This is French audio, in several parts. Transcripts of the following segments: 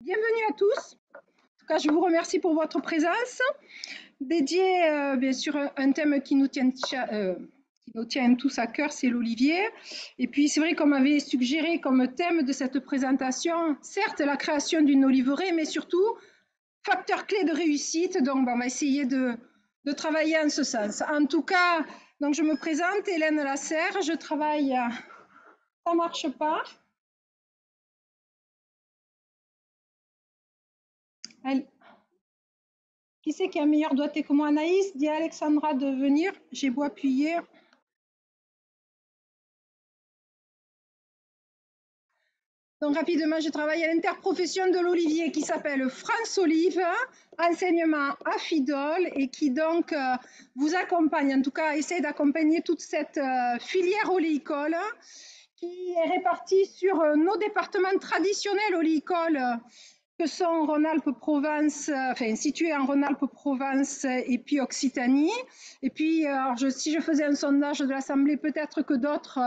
Bienvenue à tous. En tout cas, je vous remercie pour votre présence, dédiée bien sûr un thème qui nous tient tous à cœur, c'est l'olivier. Et puis c'est vrai qu'on m'avait suggéré comme thème de cette présentation, certes la création d'une oliveraie, mais surtout facteur clé de réussite. Donc on va essayer de travailler en ce sens. En tout cas, donc je me présente, Hélène Lasserre, je travaille ça marche pas. Qui c'est qui a un meilleur doigté que moi? Anaïs, dis à Alexandra de venir. J'ai beau appuyer. Donc rapidement, je travaille à l'interprofession de l'olivier qui s'appelle France Olive, enseignement à Fidol et qui donc vous accompagne, en tout cas essaie d'accompagner toute cette filière oléicole qui est répartie sur nos départements traditionnels oléicoles que sont Rhône-Alpes-Provence, enfin situés en Rhône-Alpes-Provence et puis Occitanie. Et puis, si je faisais un sondage de l'Assemblée, peut-être que d'autres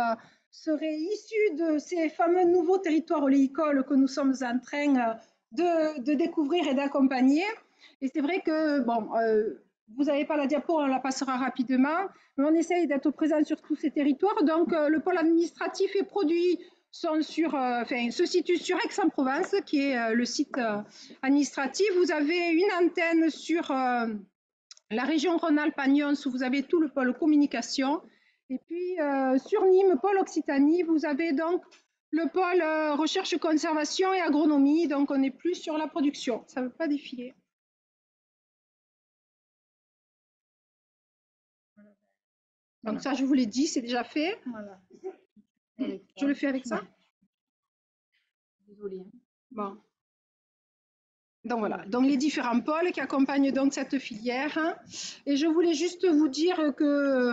seraient issus de ces fameux nouveaux territoires oléicoles que nous sommes en train de découvrir et d'accompagner. Et c'est vrai que, bon, vous n'avez pas la diapo, on la passera rapidement, mais on essaye d'être présent sur tous ces territoires. Donc, le pôle administratif et produits se situe sur Aix-en-Provence, qui est le site administratif. Vous avez une antenne sur la région Rhône-Alpes-Nyons, où vous avez tout le pôle communication. Et puis, sur Nîmes, pôle Occitanie, vous avez donc le pôle recherche, conservation et agronomie. Donc, on est plus sur la production. Ça ne veut pas défiler. Donc, ça, je vous l'ai dit, c'est déjà fait. Voilà. Je le fais avec ça. Désolée. Bon. Donc voilà, donc les différents pôles qui accompagnent donc cette filière. Et je voulais juste vous dire que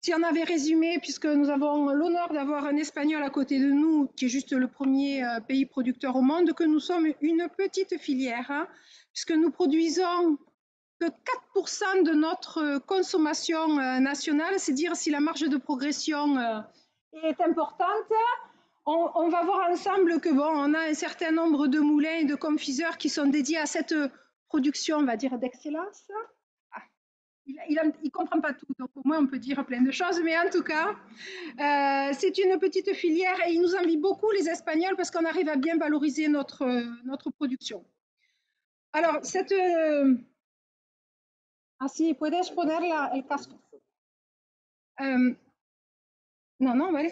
si on avait résumé, puisque nous avons l'honneur d'avoir un Espagnol à côté de nous, qui est juste le premier pays producteur au monde, que nous sommes une petite filière, puisque nous produisons que 4% de notre consommation nationale, c'est dire si la marge de progression est importante. On va voir ensemble que bon, on a un certain nombre de moulins et de confiseurs qui sont dédiés à cette production, on va dire, d'excellence. Ah, il comprend pas tout, donc au moins on peut dire plein de choses, mais en tout cas, c'est une petite filière et ils nous envient beaucoup les Espagnols parce qu'on arrive à bien valoriser notre production. Alors, cette... Ah si, puedes poner el casco. Non, vale.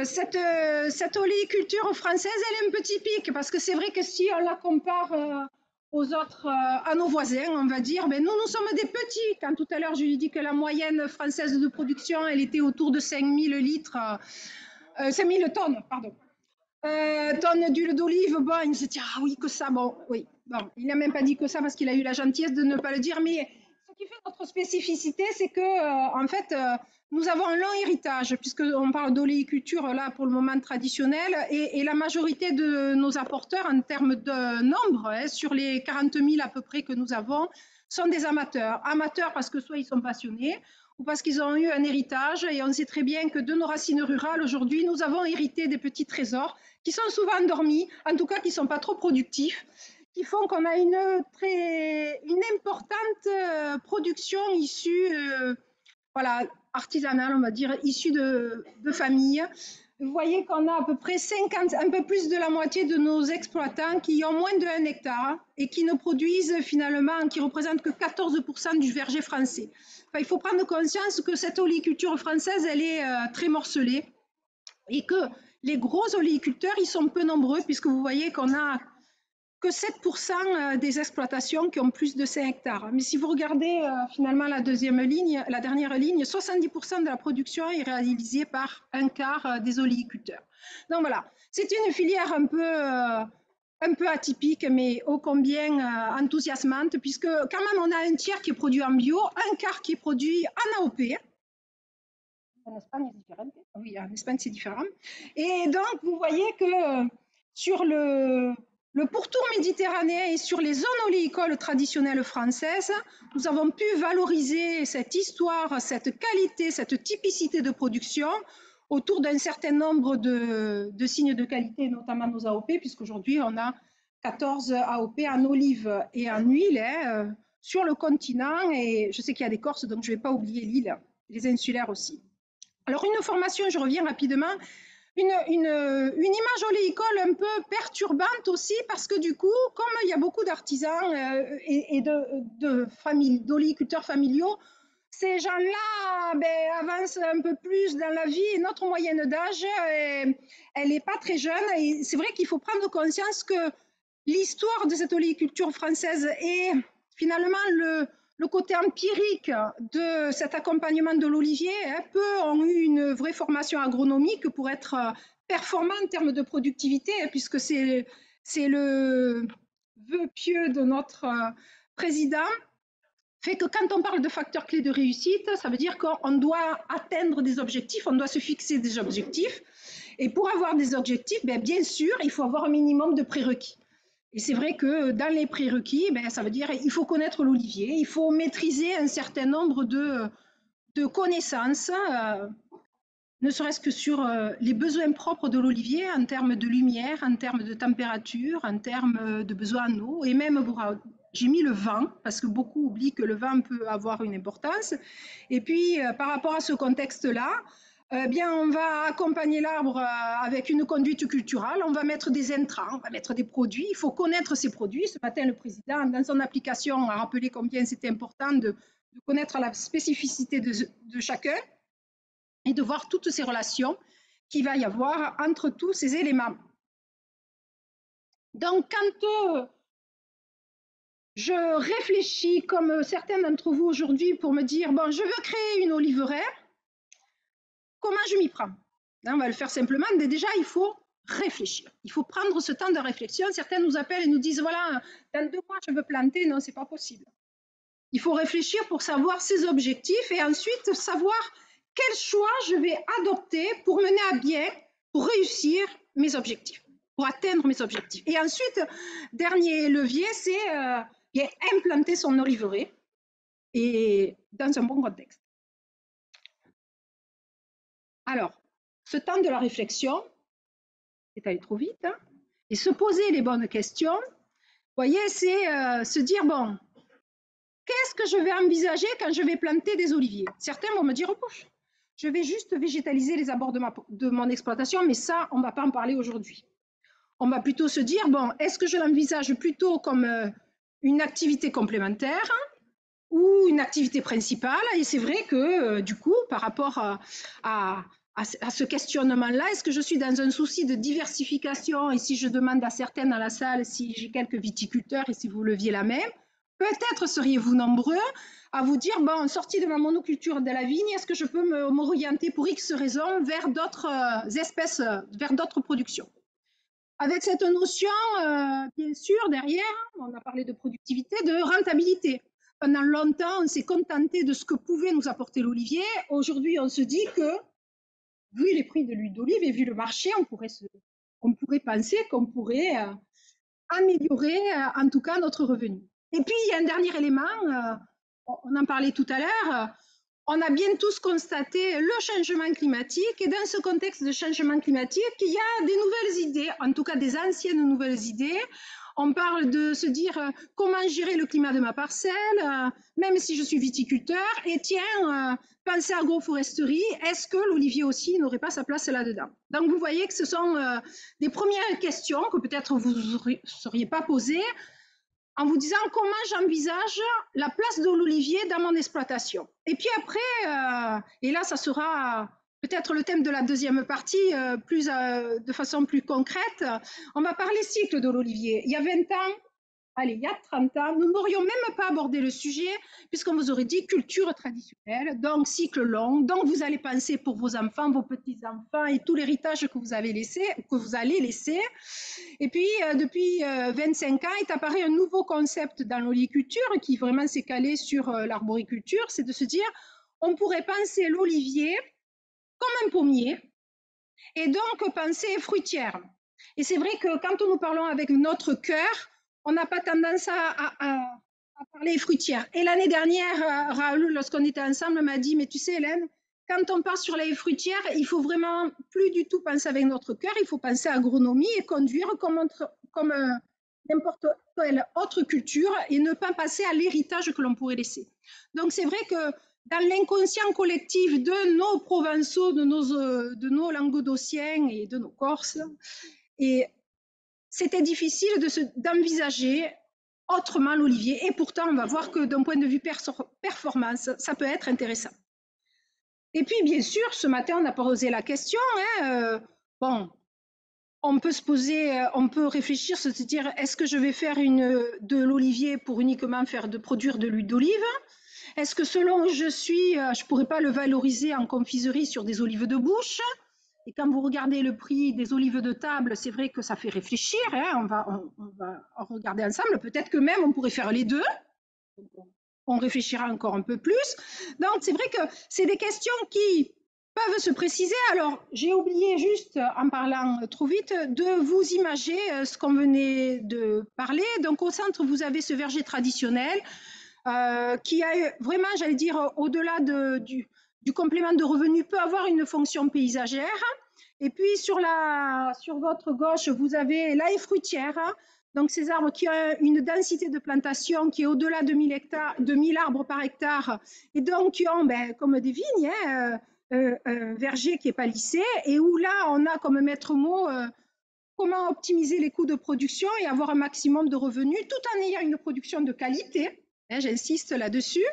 Cette oléiculture française, elle est un peu typique parce que c'est vrai que si on la compare aux autres, à nos voisins, on va dire, ben nous sommes des petits. Quand tout à l'heure, je lui dis que la moyenne française de production, elle était autour de 5000 litres, 5000 tonnes, pardon. Tonnes d'huile d'olive, bon, il se dit, ah oui, que ça, bon, oui. Bon, il n'a même pas dit que ça parce qu'il a eu la gentillesse de ne pas le dire, mais ce qui fait notre spécificité, c'est que, en fait, nous avons un long héritage, puisqu'on parle d'oléiculture là pour le moment traditionnel, et la majorité de nos apporteurs en termes de nombre, sur les 40 000 à peu près que nous avons, sont des amateurs. Amateurs parce que soit ils sont passionnés, ou parce qu'ils ont eu un héritage, et on sait très bien que de nos racines rurales, aujourd'hui, nous avons hérité des petits trésors qui sont souvent endormis, en tout cas qui ne sont pas trop productifs, qui font qu'on a une importante production issue voilà, artisanale, on va dire, issue de familles. Vous voyez qu'on a à peu près 50, un peu plus de la moitié de nos exploitants qui ont moins de 1 hectare et qui ne produisent finalement, qui représentent que 14% du verger français. Enfin, il faut prendre conscience que cette oléiculture française, elle est très morcelée et que les gros oléiculteurs, ils sont peu nombreux puisque vous voyez qu'on a que 7% des exploitations qui ont plus de 5 hectares. Mais si vous regardez finalement la dernière ligne, 70% de la production est réalisée par un quart des oléiculteurs. Donc voilà, c'est une filière un peu atypique, mais ô combien enthousiasmante, puisque quand même on a un tiers qui est produit en bio, un quart qui est produit en AOP. En Espagne, c'est différent. Oui, en Espagne, c'est différent. Et donc, vous voyez que sur le pourtour méditerranéen et sur les zones oléicoles traditionnelles françaises, nous avons pu valoriser cette histoire, cette qualité, cette typicité de production autour d'un certain nombre de signes de qualité, notamment nos AOP, puisqu'aujourd'hui, on a 14 AOP en olive et en huile sur le continent. Et je sais qu'il y a des Corses, donc je ne vais pas oublier l'île, les insulaires aussi. Alors, une formation, je reviens rapidement, une image oléicole un peu perturbante aussi, parce que du coup, comme il y a beaucoup d'artisans et d'oléiculteurs familiaux, ces gens-là avancent un peu plus dans la vie et notre moyenne d'âge, elle n'est pas très jeune. Et c'est vrai qu'il faut prendre conscience que l'histoire de cette oléiculture française et finalement le côté empirique de cet accompagnement de l'olivier, peu ont eu une vraie formation agronomique pour être performants en termes de productivité, puisque c'est le vœu pieux de notre président, fait que quand on parle de facteurs clés de réussite, ça veut dire qu'on doit atteindre des objectifs, on doit se fixer des objectifs. Et pour avoir des objectifs, bien sûr, il faut avoir un minimum de prérequis. Et c'est vrai que dans les prérequis, ça veut dire qu'il faut connaître l'olivier, il faut maîtriser un certain nombre de connaissances, ne serait-ce que sur les besoins propres de l'olivier en termes de lumière, en termes de température, en termes de besoins en eau, et même j'ai mis le vent, parce que beaucoup oublient que le vent peut avoir une importance. Et puis, par rapport à ce contexte-là, on va accompagner l'arbre avec une conduite culturale, on va mettre des intrants, on va mettre des produits, il faut connaître ces produits. Ce matin, le président, dans son application, a rappelé combien c'était important de connaître la spécificité de chacun et de voir toutes ces relations qu'il va y avoir entre tous ces éléments. Donc, quand je réfléchis, comme certains d'entre vous aujourd'hui, pour me dire, bon, je veux créer une oliveraie, comment je m'y prends? On va le faire simplement, mais déjà, il faut réfléchir. Il faut prendre ce temps de réflexion. Certains nous appellent et nous disent, voilà, dans 2 mois, je veux planter. Non, ce n'est pas possible. Il faut réfléchir pour savoir ses objectifs et ensuite savoir quel choix je vais adopter pour mener à bien, pour réussir mes objectifs, pour atteindre mes objectifs. Et ensuite, dernier levier, c'est implanter son oliveraie et dans un bon contexte. Alors, ce temps de la réflexion, c'est allé trop vite, hein, et se poser les bonnes questions, vous voyez, c'est se dire, bon, qu'est-ce que je vais envisager quand je vais planter des oliviers? Certains vont me dire, oh, je vais juste végétaliser les abords de mon exploitation, mais ça, on ne va pas en parler aujourd'hui. On va plutôt se dire, bon, est-ce que je l'envisage plutôt comme une activité complémentaire ou une activité principale? Et c'est vrai que, du coup, par rapport à ce questionnement-là, est-ce que je suis dans un souci de diversification? Et si je demande à certains dans la salle si j'ai quelques viticulteurs et si vous leviez la main, peut-être seriez-vous nombreux à vous dire, bon, sortie de ma monoculture de la vigne, est-ce que je peux m'orienter pour X raisons vers d'autres espèces, vers d'autres productions? Avec cette notion, bien sûr, derrière, on a parlé de productivité, de rentabilité. Pendant longtemps, on s'est contenté de ce que pouvait nous apporter l'olivier. Aujourd'hui, on se dit que, vu les prix de l'huile d'olive et vu le marché, on pourrait penser qu'on pourrait améliorer, en tout cas, notre revenu. Et puis, il y a un dernier élément, on en parlait tout à l'heure, on a bien tous constaté le changement climatique et dans ce contexte de changement climatique, il y a des nouvelles idées, en tout cas des anciennes nouvelles idées. On parle de se dire comment gérer le climat de ma parcelle, même si je suis viticulteur, et tiens, penser à agroforesterie, est-ce que l'olivier aussi n'aurait pas sa place là-dedans? Donc vous voyez que ce sont des premières questions que peut-être vous ne seriez pas posées, en vous disant comment j'envisage la place de l'olivier dans mon exploitation. Et puis après, et là, ça sera peut-être le thème de la deuxième partie, de façon plus concrète, on va parler cycle de l'olivier. Il y a 20 ans, allez, il y a 30 ans, nous n'aurions même pas abordé le sujet puisqu'on vous aurait dit culture traditionnelle, donc cycle long, donc vous allez penser pour vos enfants, vos petits-enfants et tout l'héritage que vous allez laisser. Et puis, depuis 25 ans, est apparu un nouveau concept dans l'oliviculture qui vraiment s'est calé sur l'arboriculture, c'est de se dire, on pourrait penser l'olivier comme un pommier et donc penser fruitière. Et c'est vrai que quand nous parlons avec notre cœur, on n'a pas tendance à parler fruitière. Et l'année dernière, Raoul, lorsqu'on était ensemble, m'a dit, mais tu sais, Hélène, quand on part sur la haie fruitière, il faut vraiment plus du tout penser avec notre cœur, il faut penser à agronomie et conduire comme n'importe quelle autre culture et ne pas passer à l'héritage que l'on pourrait laisser. Donc c'est vrai que dans l'inconscient collectif de nos Provençaux, de nos Languedociens et de nos Corses, et c'était difficile d'envisager autrement l'olivier. Et pourtant, on va voir que d'un point de vue performance, ça peut être intéressant. Et puis, bien sûr, ce matin, on a posé la question. Bon, on peut se poser, on peut réfléchir, se dire, est-ce que je vais faire de l'olivier pour uniquement produire de l'huile d'olive? Est-ce que selon où je suis, je ne pourrais pas le valoriser en confiserie sur des olives de bouche? Et quand vous regardez le prix des olives de table, c'est vrai que ça fait réfléchir. On va en regarder ensemble. Peut-être que même on pourrait faire les deux. On réfléchira encore un peu plus. Donc, c'est vrai que c'est des questions qui peuvent se préciser. Alors, j'ai oublié juste, en parlant trop vite, de vous imager ce qu'on venait de parler. Donc, au centre, vous avez ce verger traditionnel qui a vraiment, j'allais dire, au-delà du complément de revenu, peut avoir une fonction paysagère. Et puis, sur votre gauche, vous avez la haie fruitière. Donc, ces arbres qui ont une densité de plantation qui est au-delà de 1000 arbres par hectare, et donc qui ont, comme des vignes, un verger qui est palissé, et où là, on a comme maître mot comment optimiser les coûts de production et avoir un maximum de revenus, tout en ayant une production de qualité. J'insiste là-dessus.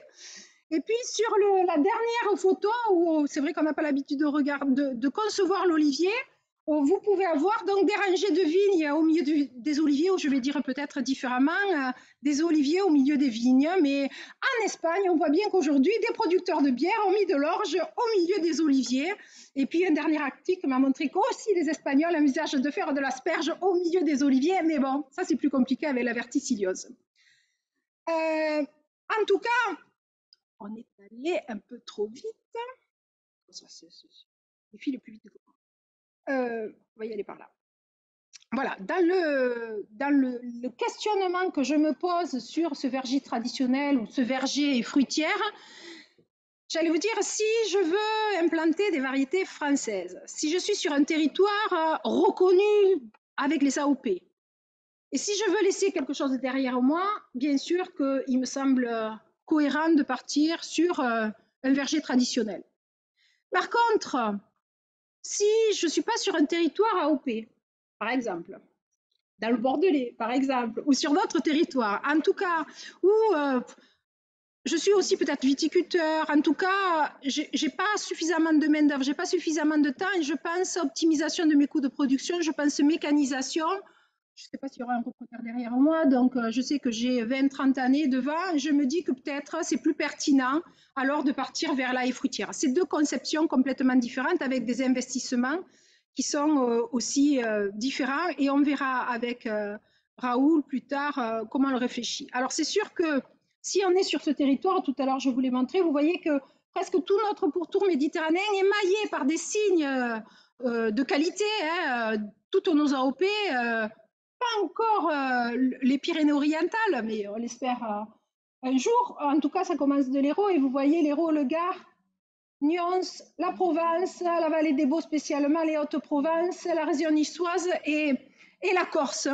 Et puis, sur la dernière photo, où c'est vrai qu'on n'a pas l'habitude de concevoir l'olivier, vous pouvez avoir donc des rangées de vignes au milieu des oliviers, ou je vais dire peut-être différemment, des oliviers au milieu des vignes. Mais en Espagne, on voit bien qu'aujourd'hui, des producteurs de bière ont mis de l'orge au milieu des oliviers. Et puis, un dernier article m'a montré qu'aussi les Espagnols envisagent de faire de l'asperge au milieu des oliviers. Mais bon, ça, c'est plus compliqué avec la verticilliose. En tout cas, on est allé un peu trop vite. Les filles le plus vite. On va y aller par là. Voilà, dans le questionnement que je me pose sur ce verger traditionnel ou ce verger fruitière, j'allais vous dire, si je veux implanter des variétés françaises, si je suis sur un territoire reconnu avec les AOP, et si je veux laisser quelque chose derrière moi, bien sûr qu'il me semble cohérent de partir sur un verger traditionnel. Par contre, si je ne suis pas sur un territoire AOP, par exemple, dans le Bordelais, par exemple, ou sur d'autres territoires, en tout cas, où je suis aussi peut-être viticulteur, en tout cas, je n'ai pas suffisamment de main-d'œuvre, je n'ai pas suffisamment de temps, et je pense optimisation de mes coûts de production, je pense mécanisation. Je ne sais pas s'il y aura un reporter derrière moi, donc je sais que j'ai 20-30 années devant, je me dis que peut-être c'est plus pertinent alors de partir vers la haie fruitière. C'est deux conceptions complètement différentes avec des investissements qui sont aussi différents, et on verra avec Raoul plus tard comment on le réfléchit. Alors c'est sûr que si on est sur ce territoire, tout à l'heure je vous l'ai montré, vous voyez que presque tout notre pourtour méditerranéen est maillé par des signes de qualité, toutes nos AOP, pas encore les Pyrénées-Orientales, mais on l'espère un jour. En tout cas, ça commence de l'Hérault, et vous voyez l'Hérault, le Gard, Nyons, la Provence, la vallée des Baux spécialement, les Hautes-Provence, la région niçoise et la Corse.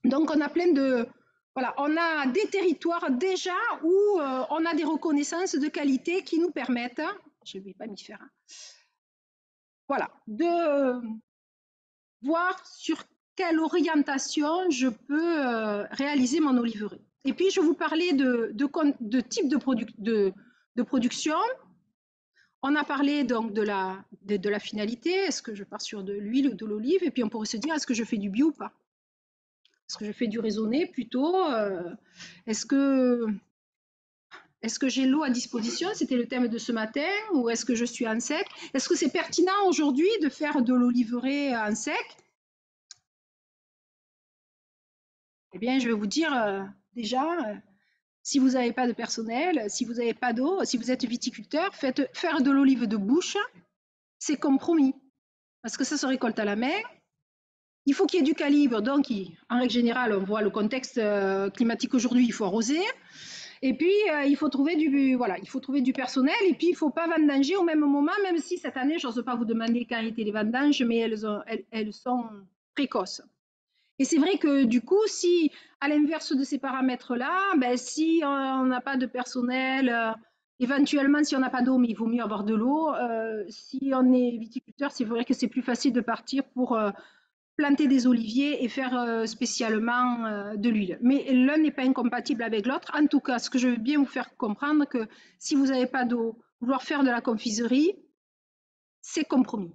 Donc on a plein de... Voilà, on a des territoires déjà où on a des reconnaissances de qualité qui nous permettent, je ne vais pas m'y faire, voilà, de voir sur quelle orientation je peux réaliser mon oliveraie. Et puis, je vous parlais de type de production. On a parlé donc de la finalité. Est-ce que je pars sur de l'huile ou de l'olive? Et puis, on pourrait se dire, est-ce que je fais du bio ou pas? Est-ce que je fais du raisonné plutôt? Est-ce que j'ai l'eau à disposition? C'était le thème de ce matin. Ou est-ce que je suis en sec? Est-ce que c'est pertinent aujourd'hui de faire de l'oliveraie en sec? Eh bien, je vais vous dire déjà, si vous n'avez pas de personnel, si vous n'avez pas d'eau, si vous êtes viticulteur, faire de l'olive de bouche, c'est compromis. Parce que ça se récolte à la main. Il faut qu'il y ait du calibre. Donc, en règle générale, on voit le contexte climatique aujourd'hui, il faut arroser. Et puis, il faut trouver du personnel. Et puis, il ne faut pas vendanger au même moment, même si cette année, je n'ose pas vous demander quand étaient les vendanges, mais elles sont précoces. Et c'est vrai que du coup, si à l'inverse de ces paramètres-là, ben, si on n'a pas de personnel, éventuellement si on n'a pas d'eau, mais il vaut mieux avoir de l'eau. Si on est viticulteur, c'est vrai que c'est plus facile de partir pour planter des oliviers et faire spécialement de l'huile. Mais l'un n'est pas incompatible avec l'autre. En tout cas, ce que je veux bien vous faire comprendre, que si vous n'avez pas d'eau, vouloir faire de la confiserie, c'est compromis.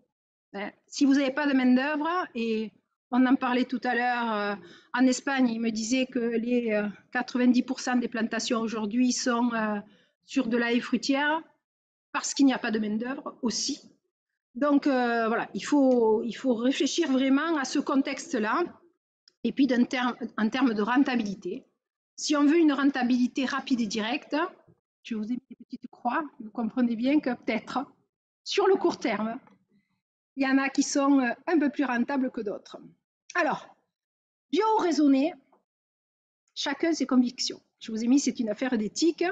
Si vous n'avez pas de main-d'œuvre, et on en parlait tout à l'heure, en Espagne, il me disait que les 90% des plantations aujourd'hui sont sur de la haie fruitière parce qu'il n'y a pas de main-d'œuvre aussi. Donc voilà, il faut réfléchir vraiment à ce contexte-là. Et puis en termes de rentabilité, si on veut une rentabilité rapide et directe, je vous ai mis des petites croix, vous comprenez bien que peut-être sur le court terme, il y en a qui sont un peu plus rentables que d'autres. Alors, bio ou raisonné, chacun ses convictions. Je vous ai mis, c'est une affaire d'éthique.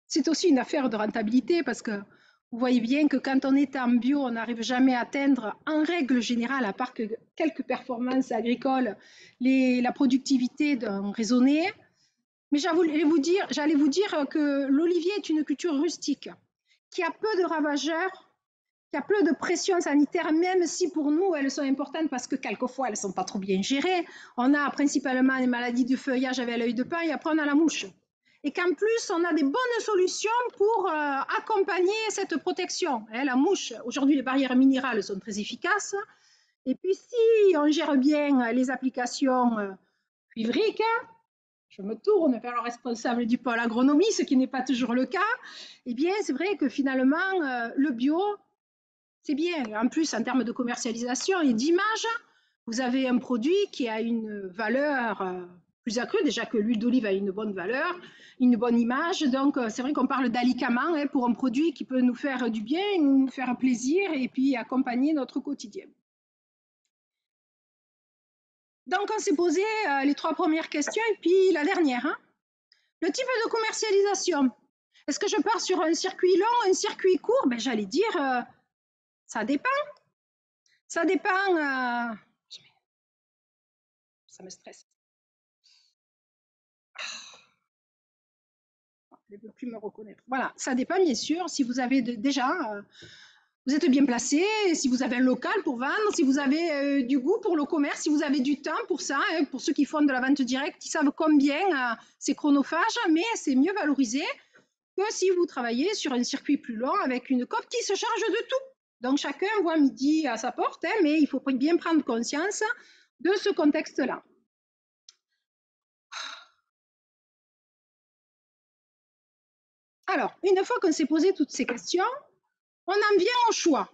C'est aussi une affaire de rentabilité parce que vous voyez bien que quand on est en bio, on n'arrive jamais à atteindre, en règle générale, à part que quelques performances agricoles, la productivité d'un raisonné. Mais j'allais vous dire que l'olivier est une culture rustique qui a peu de ravageurs, qui a peu de pression sanitaire, même si pour nous, elles sont importantes parce que quelquefois, elles ne sont pas trop bien gérées. On a principalement les maladies du feuillage avec l'œil de paille, et après, on a la mouche. Et qu'en plus, on a des bonnes solutions pour accompagner cette protection. La mouche, aujourd'hui, les barrières minérales sont très efficaces. Et puis, si on gère bien les applications cuivriques, je me tourne vers le responsable du pôle agronomie, ce qui n'est pas toujours le cas, eh bien, c'est vrai que finalement, le bio, c'est bien. En plus, en termes de commercialisation et d'image, vous avez un produit qui a une valeur plus accrue. Déjà que l'huile d'olive a une bonne valeur, une bonne image. Donc, c'est vrai qu'on parle d'alicament pour un produit qui peut nous faire du bien, nous faire plaisir et puis accompagner notre quotidien. Donc, on s'est posé les 3 premières questions et puis la dernière. Le type de commercialisation. Est-ce que je pars sur un circuit long, un circuit court? Ben, j'allais dire, ça dépend. Ça dépend. Ça me stresse. Je ne peux plus me reconnaître. Voilà, ça dépend bien sûr si vous avez déjà, vous êtes bien placé, si vous avez un local pour vendre, si vous avez du goût pour le commerce, si vous avez du temps pour ça. Pour ceux qui font de la vente directe, ils savent combien c'est chronophage, mais c'est mieux valorisé que si vous travaillez sur un circuit plus long avec une COP qui se charge de tout. Donc chacun voit midi à sa porte, mais il faut bien prendre conscience de ce contexte-là. Alors, une fois qu'on s'est posé toutes ces questions, on en vient au choix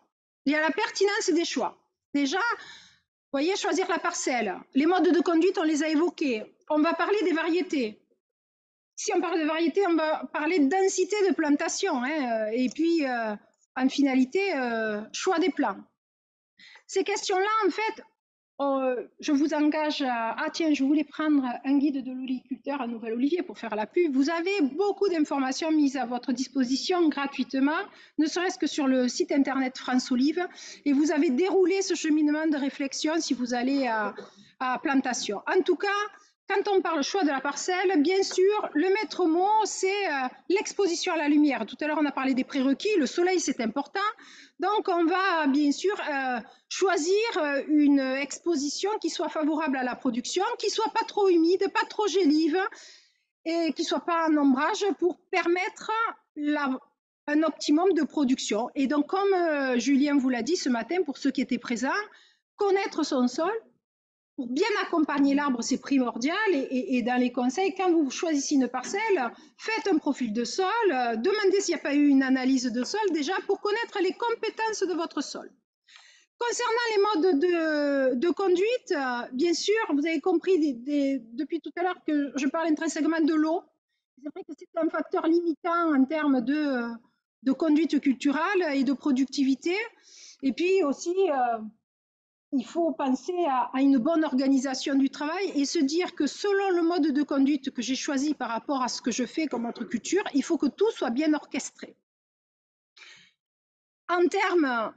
et à la pertinence des choix. Déjà, vous voyez, choisir la parcelle. Les modes de conduite, on les a évoqués. On va parler des variétés. Si on parle de variétés, on va parler de densité de plantation. Et puis, en finalité, choix des plants. Ces questions-là, en fait, je vous engage à... Ah tiens, je voulais prendre un guide de l'oliculteur à Nouvel-Olivier pour faire la pub. Vous avez beaucoup d'informations mises à votre disposition gratuitement, ne serait-ce que sur le site internet France Olive. Et vous avez déroulé ce cheminement de réflexion si vous allez à plantation. En tout cas, quand on parle choix de la parcelle, bien sûr, le maître mot, c'est l'exposition à la lumière. Tout à l'heure, on a parlé des prérequis. Le soleil, c'est important. Donc, on va bien sûr choisir une exposition qui soit favorable à la production, qui soit pas trop humide, pas trop gélive et qui soit pas en ombrage pour permettre un optimum de production. Et donc, comme Julien vous l'a dit ce matin, pour ceux qui étaient présents, connaître son sol, pour bien accompagner l'arbre, c'est primordial. Et dans les conseils, quand vous choisissez une parcelle, faites un profil de sol, demandez s'il n'y a pas eu une analyse de sol déjà pour connaître les compétences de votre sol. Concernant les modes de conduite, bien sûr, vous avez compris depuis tout à l'heure que je parle intrinsèquement de l'eau. C'est vrai que c'est un facteur limitant en termes de conduite culturelle et de productivité. Et puis aussi, il faut penser à une bonne organisation du travail et se dire que selon le mode de conduite que j'ai choisi par rapport à ce que je fais comme horticulture, il faut que tout soit bien orchestré. En termes,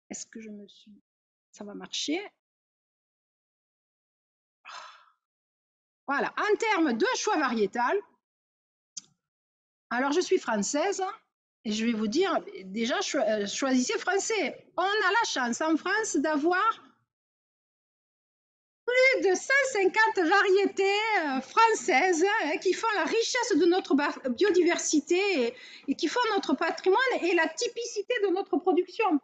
est-ce que je me suis, ça va marcher? Voilà, en termes de choix variétal, alors je suis française et je vais vous dire, déjà choisissez français. On a la chance en France d'avoir plus de 150 variétés françaises qui font la richesse de notre biodiversité et qui font notre patrimoine et la typicité de notre production.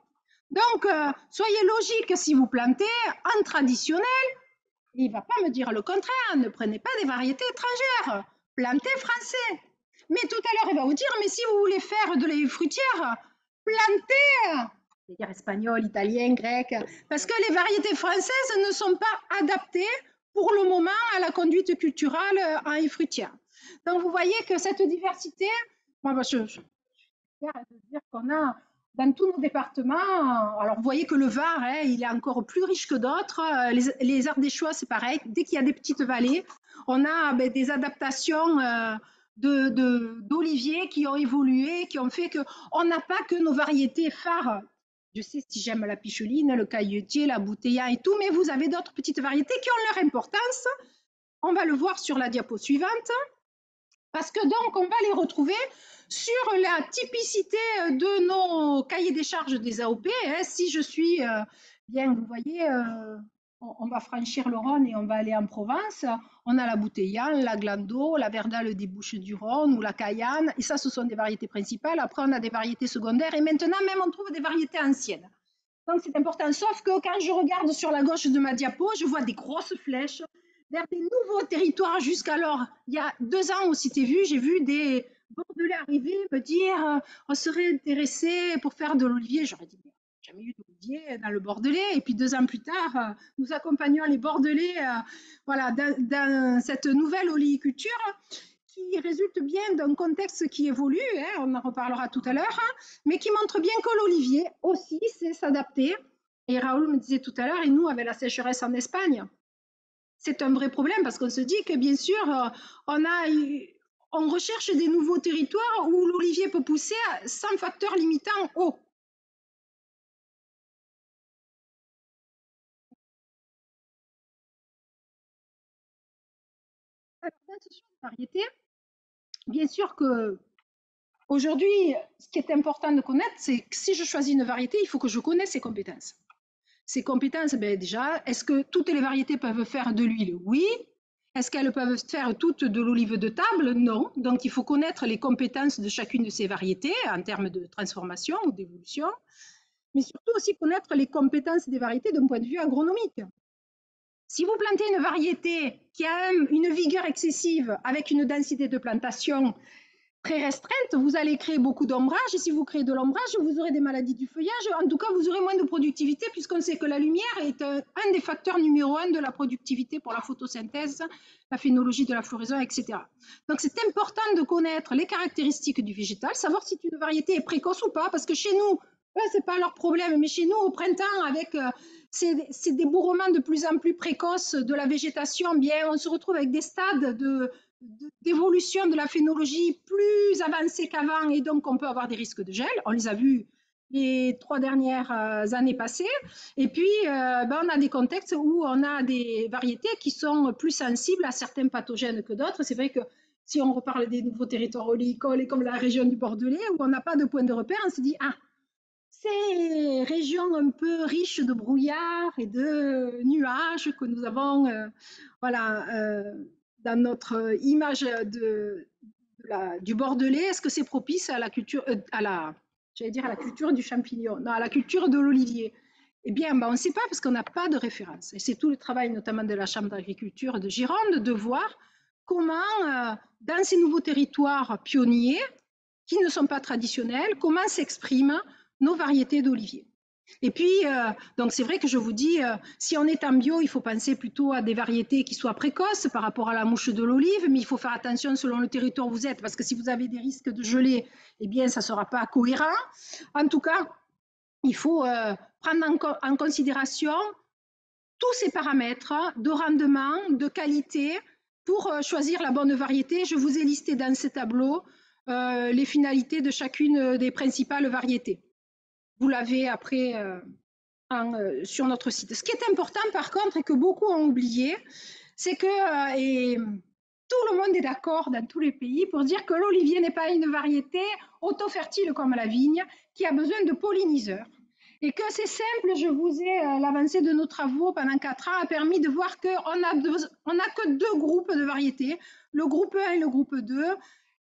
Donc, soyez logique si vous plantez en traditionnel. Il ne va pas me dire le contraire. Ne prenez pas des variétés étrangères. Plantez français. Mais tout à l'heure, il va vous dire, mais si vous voulez faire de la fruitière, plantez, je vais dire espagnol, italien, grec, parce que les variétés françaises ne sont pas adaptées pour le moment à la conduite culturelle en fruitière. Donc, vous voyez que cette diversité, moi, je suis fière de dire qu'on a dans tous nos départements, alors vous voyez que le Var, hein, il est encore plus riche que d'autres. Les Ardéchois, c'est pareil. Dès qu'il y a des petites vallées, on a des adaptations d'oliviers qui ont évolué, qui ont fait qu'on n'a pas que nos variétés phares. Je sais si j'aime la picheline, le cailletier, la bouteilla et tout, mais vous avez d'autres petites variétés qui ont leur importance. On va le voir sur la diapo suivante. Parce que donc, on va les retrouver sur la typicité de nos cahiers des charges des AOP. Hein. Si je suis bien, vous voyez, on va franchir le Rhône et on va aller en Provence. On a la bouteillane, la glando, la verdale des Bouches du Rhône ou la cayenne. Et ça, ce sont des variétés principales. Après, on a des variétés secondaires. Et maintenant, même, on trouve des variétés anciennes. Donc, c'est important. Sauf que quand je regarde sur la gauche de ma diapo, je vois des grosses flèches vers des nouveaux territoires. Jusqu'alors, il y a 2 ans, aussi, j'ai vu des Bordelais arriver me dire on serait intéressé pour faire de l'olivier. J'aurais dit jamais eu d'olivier dans le Bordelais. Et puis 2 ans plus tard, nous accompagnons les Bordelais voilà, dans cette nouvelle oliviculture qui résulte bien d'un contexte qui évolue, hein, on en reparlera tout à l'heure, hein, mais qui montre bien que l'olivier aussi sait s'adapter. Et Raoul me disait tout à l'heure, et nous, avec la sécheresse en Espagne, c'est un vrai problème parce qu'on se dit que bien sûr, on recherche des nouveaux territoires où l'olivier peut pousser sans facteur limitant eau. Alors, dans ce genre de variété, bien sûr que aujourd'hui, ce qui est important de connaître, c'est que si je choisis une variété, il faut que je connaisse ses compétences. Ces compétences, ben déjà, est-ce que toutes les variétés peuvent faire de l'huile? Oui. Est-ce qu'elles peuvent faire toutes de l'olive de table? Non. Donc, il faut connaître les compétences de chacune de ces variétés en termes de transformation ou d'évolution, mais surtout aussi connaître les compétences des variétés d'un point de vue agronomique. Si vous plantez une variété qui a une vigueur excessive avec une densité de plantation très restreinte, vous allez créer beaucoup d'ombrage. Et si vous créez de l'ombrage, vous aurez des maladies du feuillage. En tout cas, vous aurez moins de productivité puisqu'on sait que la lumière est un des facteurs numéro 1 de la productivité pour la photosynthèse, la phénologie de la floraison, etc. Donc, c'est important de connaître les caractéristiques du végétal, savoir si une variété est précoce ou pas, parce que chez nous, ce n'est pas leur problème, mais chez nous, au printemps, avec ces débourrements de plus en plus précoces de la végétation, bien, on se retrouve avec des stades d'évolution de la phénologie plus avancée qu'avant et donc on peut avoir des risques de gel. On les a vus les 3 dernières années passées. Et puis, on a des contextes où on a des variétés qui sont plus sensibles à certains pathogènes que d'autres. C'est vrai que si on reparle des nouveaux territoires olicoles comme la région du Bordelais, où on n'a pas de point de repère, on se dit, ah, ces régions un peu riches de brouillard et de nuages que nous avons dans notre image du Bordelais, est-ce que c'est propice à la culture, à la culture du champignon, non, à la culture de l'olivier? Eh bien, on ne sait pas parce qu'on n'a pas de référence. Et c'est tout le travail notamment de la Chambre d'agriculture de Gironde de voir comment, dans ces nouveaux territoires pionniers, qui ne sont pas traditionnels, comment s'expriment nos variétés d'olivier. Et puis, donc c'est vrai que je vous dis, si on est en bio, il faut penser plutôt à des variétés qui soient précoces par rapport à la mouche de l'olive, mais il faut faire attention selon le territoire où vous êtes, parce que si vous avez des risques de gelée, eh bien, ça ne sera pas cohérent. En tout cas, il faut prendre en considération tous ces paramètres de rendement, de qualité pour choisir la bonne variété. Je vous ai listé dans ce tableau les finalités de chacune des principales variétés. Vous l'avez après sur notre site. Ce qui est important par contre et que beaucoup ont oublié, c'est que et tout le monde est d'accord dans tous les pays pour dire que l'olivier n'est pas une variété auto-fertile comme la vigne qui a besoin de polliniseurs. Et que c'est simple, je vous ai l'avancée de nos travaux pendant 4 ans a permis de voir qu'on n'a que 2 groupes de variétés, le groupe 1 et le groupe 2.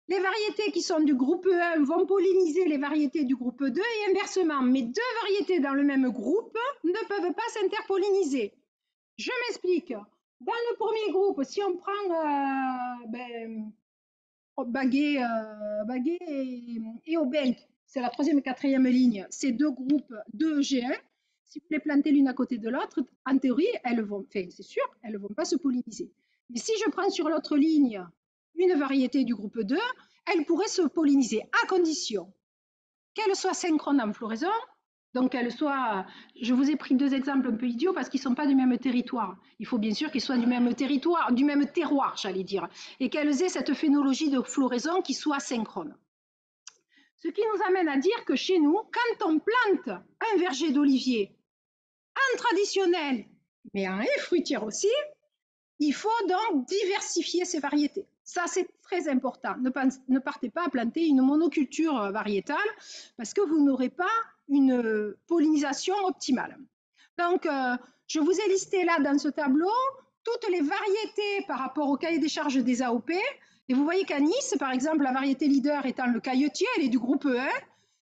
Les variétés qui sont du groupe 1 vont polliniser les variétés du groupe 2 et inversement. Mais 2 variétés dans le même groupe ne peuvent pas s'interpolliniser. Je m'explique. Dans le premier groupe, si on prend Baguet, et Aubenc, c'est la 3e et 4e ligne, ces 2 groupes 2 G1, si vous les plantez l'une à côté de l'autre, en théorie, elles vont, enfin, c'est sûr, elles ne vont pas se polliniser. Mais si je prends sur l'autre ligne une variété du groupe 2, elle pourrait se polliniser à condition qu'elle soit synchrone en floraison. Donc, qu'elle soit, je vous ai pris 2 exemples un peu idiots parce qu'ils ne sont pas du même territoire. Il faut bien sûr qu'ils soient du même territoire, du même terroir, j'allais dire, et qu'elles aient cette phénologie de floraison qui soit synchrone. Ce qui nous amène à dire que chez nous, quand on plante un verger d'olivier en traditionnel, mais en haie fruitière aussi, il faut donc diversifier ces variétés. Ça, c'est très important. Ne partez pas à planter une monoculture variétale parce que vous n'aurez pas une pollinisation optimale. Donc, je vous ai listé là dans ce tableau toutes les variétés par rapport au cahier des charges des AOP. Et vous voyez qu'à Nice, par exemple, la variété leader étant le cailletier, elle est du groupe E1.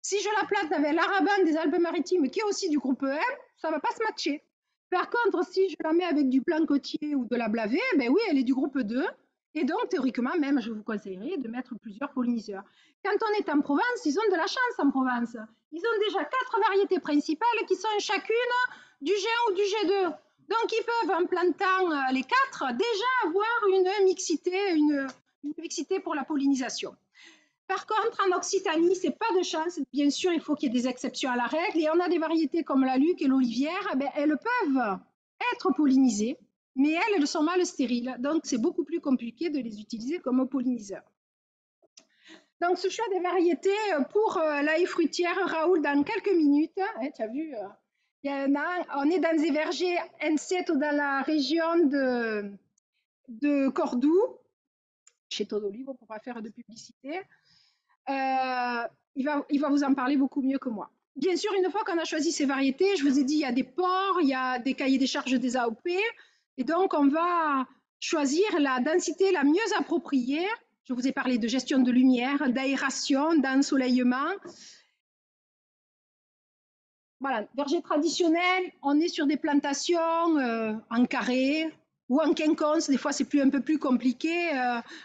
Si je la plante avec l'araban des Alpes-Maritimes, qui est aussi du groupe E1, ça ne va pas se matcher. Par contre, si je la mets avec du blanc côtier ou de la blavée, ben oui, elle est du groupe 2. Et donc, théoriquement, même, je vous conseillerais de mettre plusieurs polliniseurs. Quand on est en Provence, ils ont de la chance en Provence. Ils ont déjà 4 variétés principales qui sont chacune du G1 ou du G2. Donc, ils peuvent, en plantant les 4, déjà avoir une mixité pour la pollinisation. Par contre, en Occitanie, c'est pas de chance. Bien sûr, il faut qu'il y ait des exceptions à la règle. Et on a des variétés comme la luc et l'olivière, elles peuvent être pollinisées, mais elles sont mal stériles. Donc, c'est beaucoup plus compliqué de les utiliser comme polliniseurs. Donc, ce choix des variétés pour la haie fruitière, Raoul, dans quelques minutes. Tu as vu, on est dans des vergers N7 dans la région de Cordoue, chez Todolive, pour ne pas faire de publicité. Il va vous en parler beaucoup mieux que moi. Bien sûr, une fois qu'on a choisi ces variétés, je vous ai dit, il y a des ports, il y a des cahiers des charges des AOP, et donc on va choisir la densité la mieux appropriée. Je vous ai parlé de gestion de lumière, d'aération, d'ensoleillement. Voilà, verger traditionnel, on est sur des plantations en carré ou en quinconce, des fois c'est un peu plus compliqué.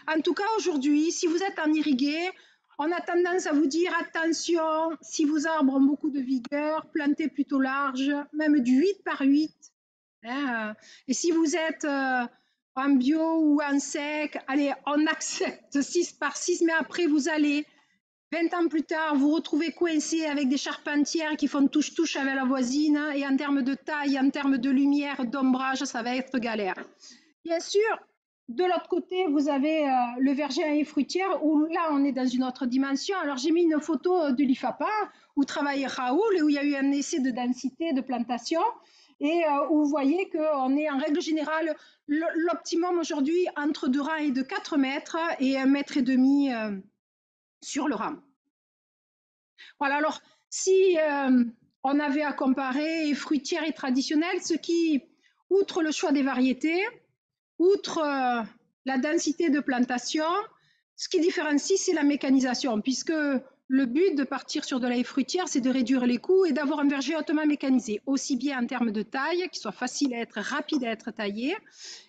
En tout cas, aujourd'hui, si vous êtes en irrigué, on a tendance à vous dire attention, si vos arbres ont beaucoup de vigueur, plantez plutôt large, même du 8 par 8. Hein, et si vous êtes en bio ou en sec, allez, on accepte 6 par 6, mais après vous allez 20 ans plus tard, vous retrouvez coincé avec des charpentières qui font touche-touche avec la voisine, et en termes de taille, en termes de lumière, d'ombrage, ça va être galère. Bien sûr, de l'autre côté, vous avez le verger à haie fruitière, où là, on est dans une autre dimension. Alors, j'ai mis une photo de l'IFAPA, où travaille Raoul, et où il y a eu un essai de densité de plantation, et où vous voyez qu'on est en règle générale, l'optimum aujourd'hui, entre 2 rangs et de 4 mètres, et 1,5 m sur le rang. Voilà, alors si on avait à comparer fruitière et traditionnelle, ce qui, outre le choix des variétés, outre la densité de plantation, ce qui différencie, c'est la mécanisation, puisque le but de partir sur de la haie fruitière, c'est de réduire les coûts et d'avoir un verger hautement mécanisé, aussi bien en termes de taille, qui soit facile à être, rapide à être taillé,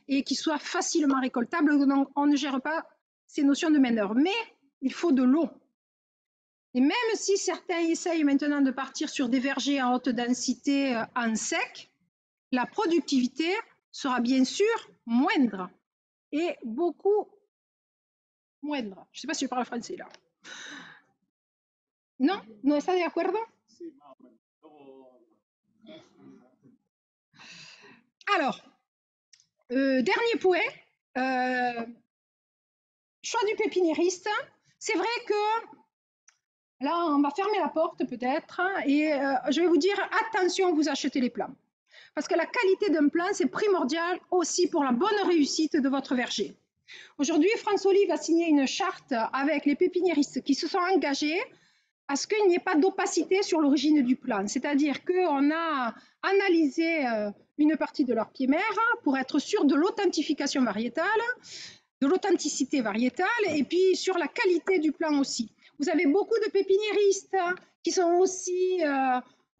et qui soit facilement récoltable. Donc, on ne gère pas ces notions de main-d'œuvre. Mais il faut de l'eau. Et même si certains essayent maintenant de partir sur des vergers à haute densité en sec, la productivité sera bien sûr moindre et beaucoup moindre. Je ne sais pas si je parle français là. Non? ¿No está de acuerdo? Alors, dernier point, choix du pépiniériste. C'est vrai que là, on va fermer la porte peut-être et je vais vous dire, attention, vous achetez les plants. Parce que la qualité d'un plant, c'est primordial aussi pour la bonne réussite de votre verger. Aujourd'hui, France Olive a signé une charte avec les pépiniéristes qui se sont engagés à ce qu'il n'y ait pas d'opacité sur l'origine du plant. C'est-à-dire qu'on a analysé une partie de leur pied mère pour être sûr de l'authentification variétale, de l'authenticité variétale et puis sur la qualité du plant aussi. Vous avez beaucoup de pépiniéristes qui sont aussi,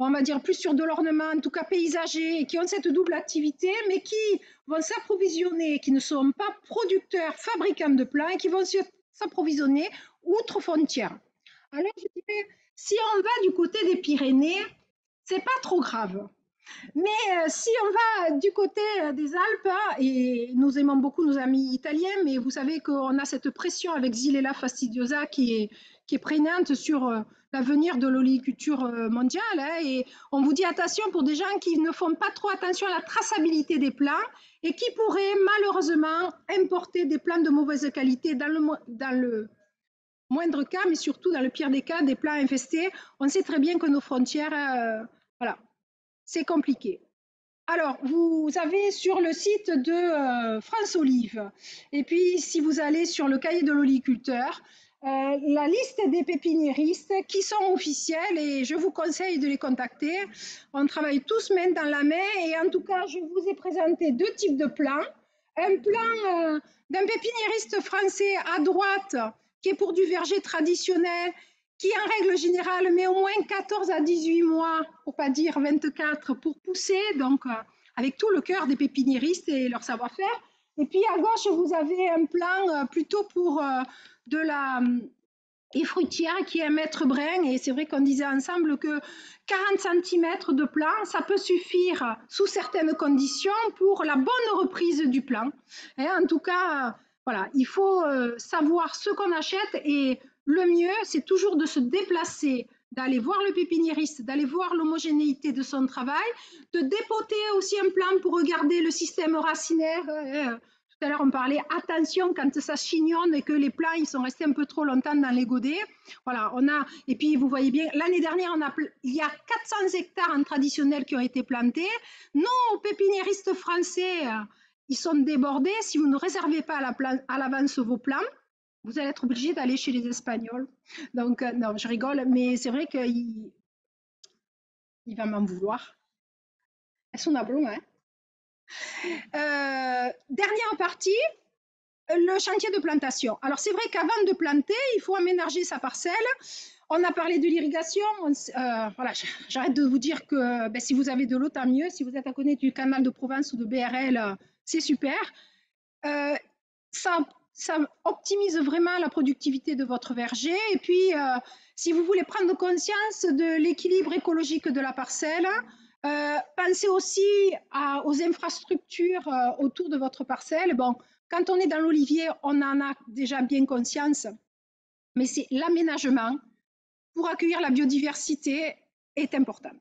on va dire, plus sur de l'ornement, en tout cas paysager, et qui ont cette double activité, mais qui vont s'approvisionner, qui ne sont pas producteurs, fabricants de plants, et qui vont s'approvisionner outre-frontières. Alors, je dirais, si on va du côté des Pyrénées, c'est pas trop grave. Mais si on va du côté des Alpes, et nous aimons beaucoup nos amis italiens, mais vous savez qu'on a cette pression avec Xylella fastidiosa qui est prégnante sur l'avenir de l'oliviculture mondiale. Hein, et on vous dit attention pour des gens qui ne font pas trop attention à la traçabilité des plants et qui pourraient malheureusement importer des plants de mauvaise qualité dans le moindre cas, mais surtout dans le pire des cas, des plants infestés. On sait très bien que nos frontières, voilà, c'est compliqué. Alors, vous avez sur le site de France Olive, et puis si vous allez sur le cahier de l'oliculteur, la liste des pépiniéristes qui sont officiels et je vous conseille de les contacter. On travaille tous main dans la main et en tout cas, je vous ai présenté deux types de plans. Un plan d'un pépiniériste français à droite qui est pour du verger traditionnel, qui en règle générale met au moins 14 à 18 mois, pour pas dire 24, pour pousser, donc avec tout le cœur des pépiniéristes et leur savoir-faire. Et puis à gauche, vous avez un plan plutôt pour de la fruitière qui est un mètre brin. Et c'est vrai qu'on disait ensemble que 40 cm de plan, ça peut suffire sous certaines conditions pour la bonne reprise du plan. Et en tout cas, voilà, il faut savoir ce qu'on achète et le mieux, c'est toujours de se déplacer, d'aller voir le pépiniériste, d'aller voir l'homogénéité de son travail, de dépoter aussi un plan pour regarder le système racinaire. Tout à l'heure, on parlait attention quand ça chignonne et que les plants ils sont restés un peu trop longtemps dans les godets. Voilà, on a et puis vous voyez bien, l'année dernière, il y a 400 hectares en traditionnel qui ont été plantés. Nos pépiniéristes français, ils sont débordés. Si vous ne réservez pas à l'avance vos plants, vous allez être obligé d'aller chez les Espagnols. Donc, non, je rigole, mais c'est vrai qu'il va m'en vouloir. Es una broma, hein. Dernière partie, le chantier de plantation. Alors, c'est vrai qu'avant de planter, il faut aménager sa parcelle. On a parlé de l'irrigation. Voilà, j'arrête de vous dire que ben, si vous avez de l'eau, tant mieux. Si vous êtes à côté du canal de Provence ou de BRL, c'est super. Ça optimise vraiment la productivité de votre verger. Et puis, si vous voulez prendre conscience de l'équilibre écologique de la parcelle, pensez aussi aux infrastructures autour de votre parcelle. Bon, quand on est dans l'olivier, on en a déjà bien conscience, mais c'est l'aménagement pour accueillir la biodiversité est important.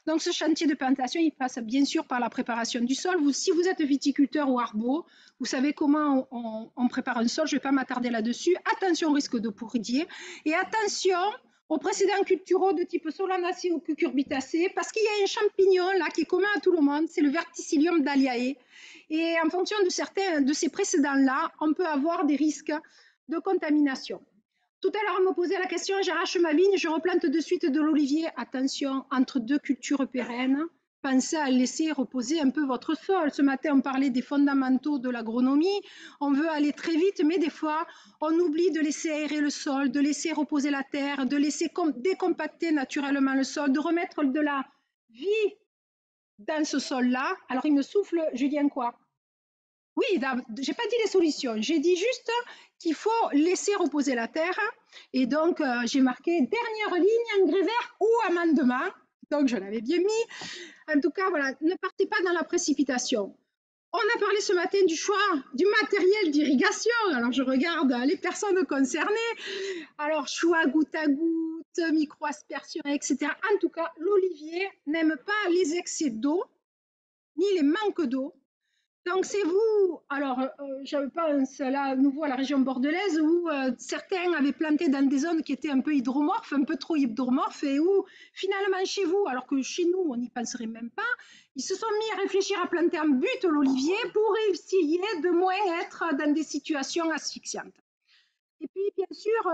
Donc, ce chantier de plantation, il passe bien sûr par la préparation du sol. Si vous êtes viticulteur ou arbo, vous savez comment on prépare un sol. Je ne vais pas m'attarder là-dessus. Attention au risque de pourrier et attention aux précédents culturaux de type solanacée ou cucurbitacée parce qu'il y a un champignon là qui est commun à tout le monde, c'est le Verticillium dahliae. Et en fonction de certains de ces précédents-là, on peut avoir des risques de contamination. Tout à l'heure, on me posait la question, j'arrache ma vigne, je replante de suite de l'olivier. Attention, entre deux cultures pérennes, pensez à laisser reposer un peu votre sol. Ce matin, on parlait des fondamentaux de l'agronomie. On veut aller très vite, mais des fois, on oublie de laisser aérer le sol, de laisser reposer la terre, de laisser décompacter naturellement le sol, de remettre de la vie dans ce sol-là. Alors, il me souffle, Julien, quoi? Oui, j'ai pas dit les solutions, j'ai dit juste qu'il faut laisser reposer la terre. Et donc, j'ai marqué dernière ligne, engrais vert ou amendement. Donc, je l'avais bien mis. En tout cas, voilà, ne partez pas dans la précipitation. On a parlé ce matin du choix du matériel d'irrigation. Alors, je regarde les personnes concernées. Alors, choix goutte à goutte, micro-aspersion, etc. En tout cas, l'olivier n'aime pas les excès d'eau, ni les manques d'eau. Donc c'est vous, alors je pense là à nouveau à la région bordelaise où certains avaient planté dans des zones qui étaient un peu hydromorphes, un peu trop hydromorphes, et où finalement chez vous, alors que chez nous on n'y penserait même pas, ils se sont mis à réfléchir à planter en butte l'olivier pour essayer de moins être dans des situations asphyxiantes. Et puis bien sûr,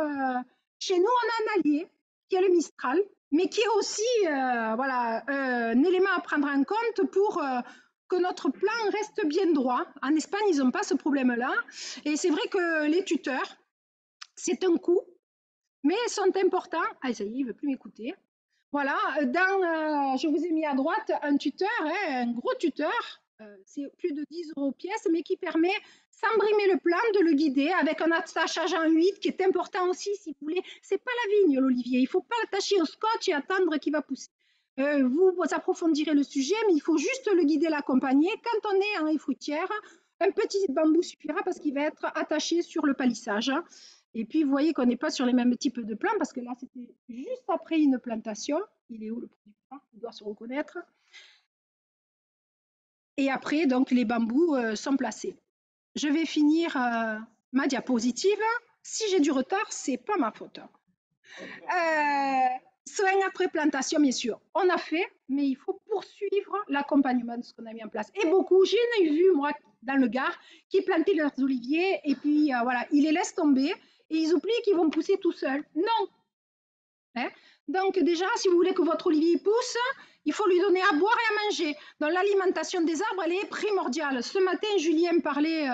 chez nous on a un allié qui est le Mistral, mais qui est aussi voilà, un élément à prendre en compte pour que notre plan reste bien droit. En Espagne, ils n'ont pas ce problème-là. Et c'est vrai que les tuteurs, c'est un coût, mais sont importants. Ah, ça y est, il ne veut plus m'écouter. Voilà, je vous ai mis à droite un tuteur, un gros tuteur, c'est plus de 10 € pièce, mais qui permet, sans brimer le plan, de le guider avec un attachage en 8 qui est important aussi, si vous voulez. C'est pas la vigne, l'olivier. Il ne faut pas l'attacher au scotch et attendre qu'il va pousser. Vous approfondirez le sujet, mais il faut juste le guider, l'accompagner. Quand on est en haie fruitière, un petit bambou suffira parce qu'il va être attaché sur le palissage. Et puis, vous voyez qu'on n'est pas sur les mêmes types de plants parce que là, c'était juste après une plantation. Il est où le producteur? Il doit se reconnaître. Et après, donc, les bambous sont placés. Je vais finir ma diapositive. Si j'ai du retard, c'est pas ma faute. Soins après plantation, bien sûr, on a fait, mais il faut poursuivre l'accompagnement de ce qu'on a mis en place. Et beaucoup, j'en ai vu, moi, dans le Gard, qui plantaient leurs oliviers et puis voilà, ils les laissent tomber et ils oublient qu'ils vont pousser tout seuls. Non. Hein? Donc déjà, si vous voulez que votre olivier pousse, il faut lui donner à boire et à manger. Donc l'alimentation des arbres, elle est primordiale. Ce matin, Julien parlait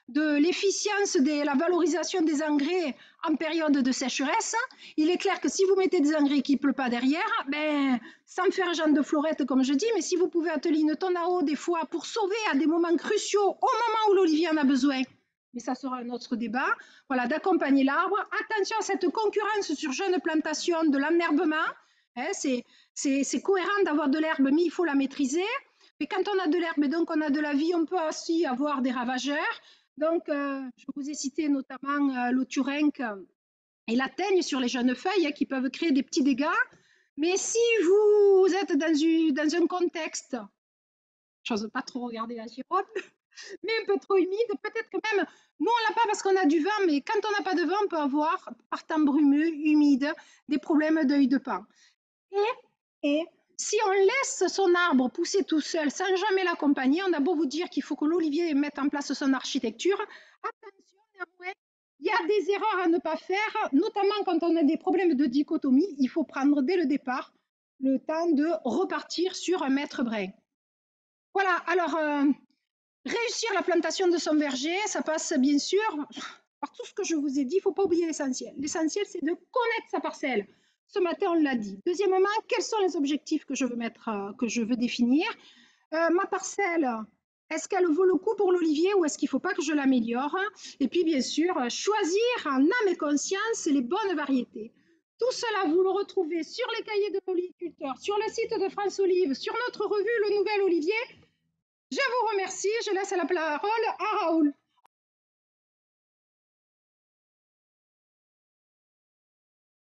de l'efficience de la valorisation des engrais en période de sécheresse. Il est clair que si vous mettez des engrais qui ne pleut pas derrière, ben, sans faire genre de florette comme je dis, mais si vous pouvez atteler une tonne à eau des fois pour sauver à des moments cruciaux, au moment où l'olivier en a besoin, mais ça sera un autre débat, voilà, d'accompagner l'arbre. Attention à cette concurrence sur jeunes plantations de l'enherbement. Hein, c'est cohérent d'avoir de l'herbe, mais il faut la maîtriser. Mais quand on a de l'herbe et donc on a de la vie, on peut aussi avoir des ravageurs. Donc, je vous ai cité notamment l'oturenque et la teigne sur les jeunes feuilles hein, qui peuvent créer des petits dégâts. Mais si vous êtes dans un contexte, je n'ose pas trop regarder la Gironde, mais un peu trop humide, peut-être que même, nous on l'a pas parce qu'on a du vent, mais quand on n'a pas de vent, on peut avoir, par temps brumeux, humide, des problèmes d'œil de paon. Et si on laisse son arbre pousser tout seul sans jamais l'accompagner, on a beau vous dire qu'il faut que l'olivier mette en place son architecture, attention néanmoins, il y a des erreurs à ne pas faire, notamment quand on a des problèmes de dichotomie, il faut prendre dès le départ le temps de repartir sur un mètre brin. Voilà, alors réussir la plantation de son verger, ça passe bien sûr par tout ce que je vous ai dit. Il ne faut pas oublier l'essentiel. L'essentiel, c'est de connaître sa parcelle. Ce matin, on l'a dit. Deuxièmement, quels sont les objectifs que je veux définir? Ma parcelle, est-ce qu'elle vaut le coup pour l'olivier ou est-ce qu'il ne faut pas que je l'améliore? Et puis, bien sûr, choisir en âme et conscience les bonnes variétés. Tout cela, vous le retrouvez sur les cahiers de l'oliviculteur, sur le site de France Olive, sur notre revue Le Nouvel Olivier. Je vous remercie. Je laisse la parole à Raoul.